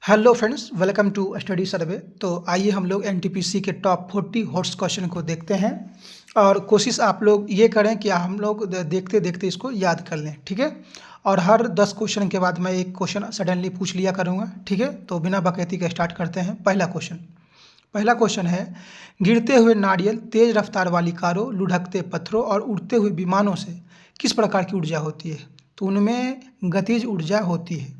Hello friends, welcome to study survey. तो आइए हम लोग एनटीपीसी के टॉप 40 हॉट्स क्वेश्चन को देखते हैं और कोशिश आप लोग ये करें कि हम लोग देखते देखते इसको याद कर लें, ठीक है। और हर 10 क्वेश्चन के बाद मैं एक क्वेश्चन सडनली पूछ लिया करूँगा, ठीक है। तो बिना बकैती के स्टार्ट करते हैं। पहला क्वेश्चन है, गिरते हुए नारियल, तेज रफ्तार वाली कारों, लुढ़कते पत्थरों और उड़ते हुए विमानों से किस प्रकार की ऊर्जा होती है? तो उनमें गतिज ऊर्जा होती है।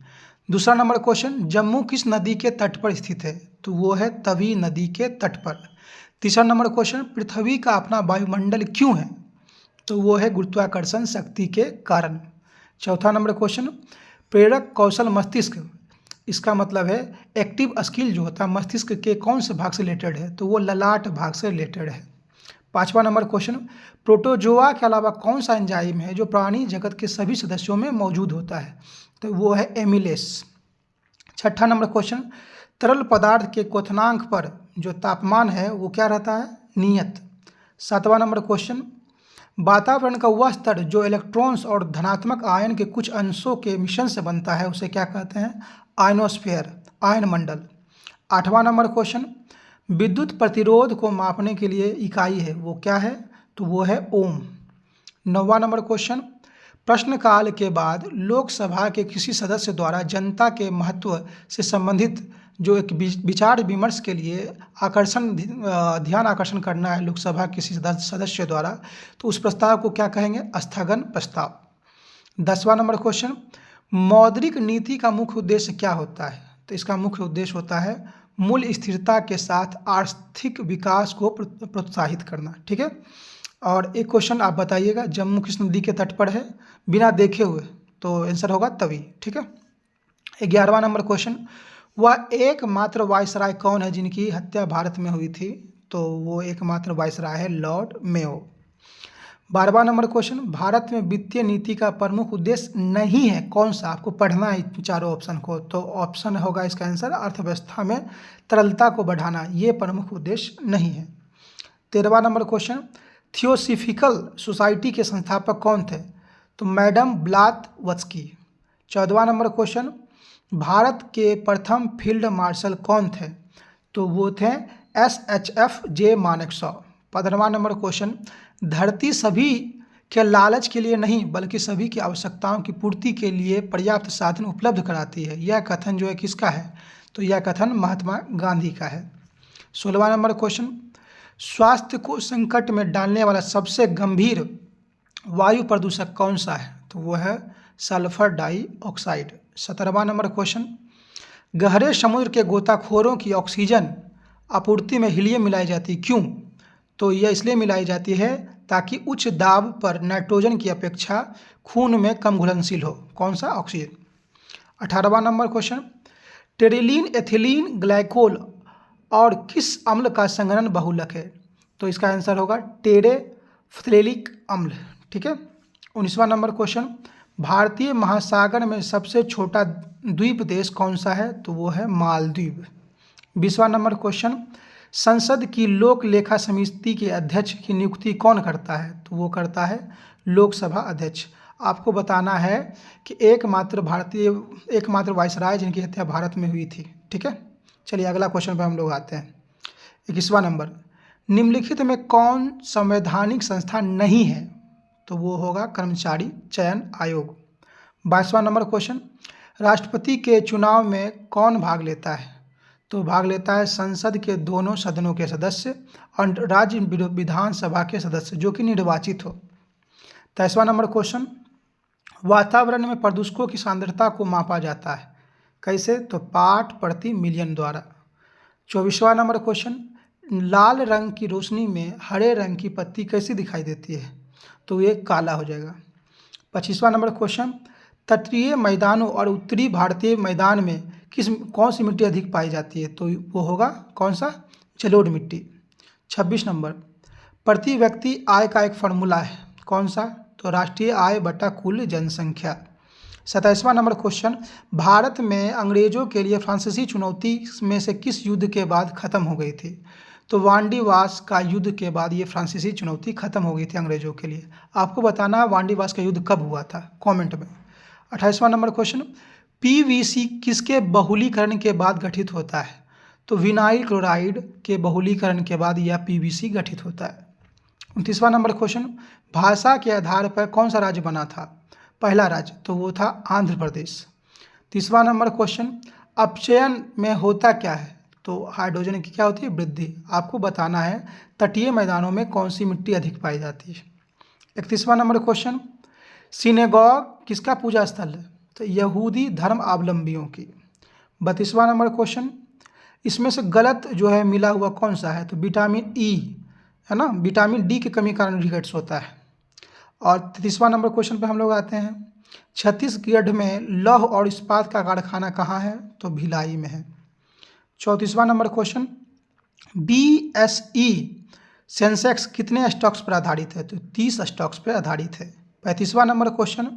दूसरा नंबर क्वेश्चन, जम्मू किस नदी के तट पर स्थित है? तो वो है तवी नदी के तट पर। तीसरा नंबर क्वेश्चन, पृथ्वी का अपना वायुमंडल क्यों है? तो वो है गुरुत्वाकर्षण शक्ति के कारण। चौथा नंबर क्वेश्चन, प्रेरक कौशल मस्तिष्क, इसका मतलब है एक्टिव स्किल जो होता है मस्तिष्क के कौन से भाग से रिलेटेड है? तो वो ललाट भाग से रिलेटेड है। पांचवा नंबर क्वेश्चन, प्रोटोजोआ के अलावा कौन सा एंजाइम है जो प्राणी जगत के सभी सदस्यों में मौजूद होता है? तो वो है एमिलेस। छठा नंबर क्वेश्चन, तरल पदार्थ के क्वथनांक पर जो तापमान है वो क्या रहता है? नियत। सातवां नंबर क्वेश्चन, वातावरण का वह स्तर जो इलेक्ट्रॉन्स और धनात्मक आयन के कुछ अंशों के मिश्रण से बनता है उसे क्या कहते हैं? आयनोस्फीयर, आयन मंडल। आठवां नंबर क्वेश्चन, विद्युत प्रतिरोध को मापने के लिए इकाई है, वो क्या है? तो वो है ओम। नौवां नंबर क्वेश्चन, प्रश्नकाल के बाद लोकसभा के किसी सदस्य द्वारा जनता के महत्व से संबंधित जो एक विचार विमर्श के लिए ध्यान आकर्षण करना है लोकसभा किसी सदस्य द्वारा, तो उस प्रस्ताव को क्या कहेंगे? स्थगन प्रस्ताव। 10वां नंबर क्वेश्चन, मौद्रिक नीति का मुख्य उद्देश्य क्या होता है? तो इसका मुख्य उद्देश्य होता है मूल्य स्थिरता के साथ आर्थिक विकास को प्रोत्साहित करना, ठीक है। और एक क्वेश्चन आप बताइएगा, जम्मू किस नदी के तट पर है? बिना देखे हुए, तो आंसर होगा तवी, ठीक है। 11वां नंबर क्वेश्चन, वह एकमात्र वायसराय कौन है जिनकी हत्या भारत में हुई थी? तो वो एकमात्र वायसराय है लॉर्ड मेयो। 12वां नंबर क्वेश्चन, भारत में वित्तीय नीति का प्रमुख उद्देश्य नहीं है कौन सा? आपको पढ़ना है चारों ऑप्शन को, तो ऑप्शन होगा इसका आंसर अर्थव्यवस्था में तरलता को बढ़ाना, ये प्रमुख उद्देश्य नहीं है। 13वां नंबर क्वेश्चन, थियोसॉफिकल सोसाइटी के संस्थापक कौन थे? तो मैडम ब्लावत्स्की। 14वां नंबर क्वेश्चन, भारत के प्रथम फील्ड मार्शल कौन थे? तो वो थे SHF जे मानेकशॉ। 15वां नंबर क्वेश्चन, धरती सभी के लालच के लिए नहीं बल्कि सभी की आवश्यकताओं की पूर्ति के लिए पर्याप्त साधन उपलब्ध कराती है, यह कथन जो है किसका है? तो यह कथन महात्मा गांधी का है। 16वां नंबर क्वेश्चन, स्वास्थ्य को संकट में डालने वाला सबसे गंभीर वायु प्रदूषक कौन सा है? तो वो है सल्फर डाइऑक्साइड। 17वां नंबर क्वेश्चन, गहरे समुद्र के गोताखोरों की ऑक्सीजन आपूर्ति में हीलियम मिलाई जाती है, क्यों? तो यह इसलिए मिलाई जाती है ताकि उच्च दाब पर नाइट्रोजन की अपेक्षा खून में कम घुलनशील हो। कौन सा? ऑक्सीजन। 18वां number question, terylene ethylene glycol और किस अम्ल का संघनन बहुलक है? तो इसका आंसर होगा टेरेफ्थैलिक अम्ल, ठीक है। 19वां नंबर क्वेश्चन, भारतीय महासागर में सबसे छोटा द्वीप देश कौन सा है? तो वो है मालदीव। 20वां नंबर क्वेश्चन, संसद की लोक लेखा समिति के अध्यक्ष की नियुक्ति कौन करता है? तो वो करता है लोकसभा अध्यक्ष। आपको बताना है कि एकमात्र वायसराय जिनकी हत्या भारत में हुई थी, ठीक है। चलिए अगला क्वेश्चन पे हम लोग आते हैं। 21वां नंबर, निम्नलिखित में कौन संवैधानिक संस्था नहीं है? तो वो होगा कर्मचारी चयन आयोग। 22वां नंबर क्वेश्चन, राष्ट्रपति के चुनाव में कौन भाग लेता है? तो भाग लेता है संसद के दोनों सदनों के सदस्य और राज्य विधानसभा के सदस्य जो कि निर्वाचित हो। 23वां नंबर क्वेश्चन, वातावरण में प्रदूषकों की सांद्रता को मापा जाता है, कैसे? तो पार्ट प्रति मिलियन द्वारा। 24वां नंबर क्वेश्चन, लाल रंग की रोशनी में हरे रंग की पत्ती कैसी दिखाई देती है? तो ये काला हो जाएगा। 25वां नंबर क्वेश्चन, तटीय मैदानों और उत्तरी भारतीय मैदान में कौन सी मिट्टी अधिक पाई जाती है? तो वो होगा कौन सा? जलोढ़ मिट्टी। 26 नंबर, प्रति व्यक्ति आय का एक फार्मूला है, कौन सा? तो राष्ट्रीय आय बटा कुल जनसंख्या। 27वां नंबर क्वेश्चन, भारत में अंग्रेजों के लिए फ्रांसीसी चुनौती में से किस युद्ध के बाद खत्म हो गई थी? तो वांडीवास का युद्ध के बाद ये फ्रांसीसी चुनौती खत्म हो गई थी अंग्रेजों के लिए। आपको बताना है वांडीवास का युद्ध कब हुआ था, कमेंट में। 28वां नंबर क्वेश्चन, पीवीसी किसके बहुलीकरण के बाद गठित होता है? तो विनाइल क्लोराइड के बहुलीकरण के बाद यह पीवीसी गठित होता है। 29वां नंबर क्वेश्चन, भाषा के आधार पर कौन सा राज्य बना था? पहला राज्य तो वो था आंध्र प्रदेश। 30वां नंबर क्वेश्चन, अपचयन में होता क्या है? तो हाइड्रोजन की क्या होती है? वृद्धि। आपको बताना है तटीय मैदानों में कौन सी मिट्टी अधिक पाई जाती है। 31वां नंबर क्वेश्चन, सिनेगॉग किसका पूजा स्थल है? तो यहूदी धर्मावलंबियों की। 32वां नंबर क्वेश्चन, इसमें से गलत जो है मिला हुआ कौन सा है? तो विटामिन ई है ना, विटामिन डी की कमी के कारण रिकेट्स होता है। और 33वां नंबर क्वेश्चन पे हम लोग आते हैं, छत्तीसगढ़ में लौह और इस्पात का कारखाना कहाँ है? तो भिलाई में है। 34वां नंबर क्वेश्चन, BSE सेंसेक्स कितने स्टॉक्स पर आधारित है? तो 30 स्टॉक्स पर आधारित है। 35वां नंबर क्वेश्चन,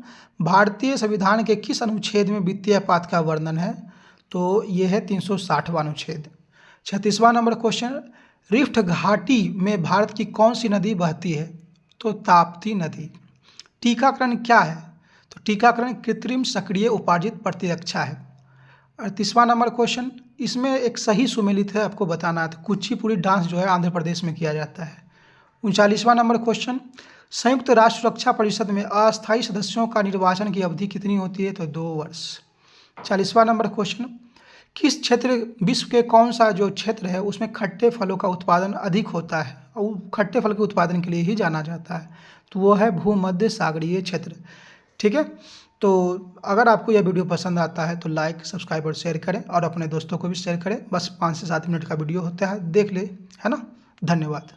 भारतीय संविधान के किस अनुच्छेद में वित्तीय आपात का वर्णन है? तो ये है 360वां अनुच्छेद। 36वां नंबर क्वेश्चन, रिफ्ट घाटी में भारत की कौन सी नदी बहती है? तो ताप्ती नदी। टीकाकरण क्या है? तो टीकाकरण कृत्रिम सक्रिय उपार्जित प्रतिरक्षा है। 38वां नंबर क्वेश्चन, इसमें एक सही सुमेलित है, आपको बताना है। तो कुचिपुड़ी डांस जो है आंध्र प्रदेश में किया जाता है। 39वां नंबर क्वेश्चन, संयुक्त राष्ट्र सुरक्षा परिषद में अस्थायी सदस्यों का निर्वाचन की अवधि कितनी होती है? तो 2 वर्ष। 40वां नंबर क्वेश्चन, किस क्षेत्र विश्व के कौन सा जो क्षेत्र है उसमें खट्टे फलों का उत्पादन अधिक होता है और खट्टे फल के उत्पादन के लिए ही जाना जाता है? तो वो है भूमध्य सागरीय क्षेत्र। ठीक है, तो अगर आपको यह वीडियो पसंद आता है तो लाइक, सब्सक्राइब और शेयर करें और अपने दोस्तों को भी शेयर करें। बस 5 से 7 मिनट का वीडियो होता है, देख ले, है ना। धन्यवाद।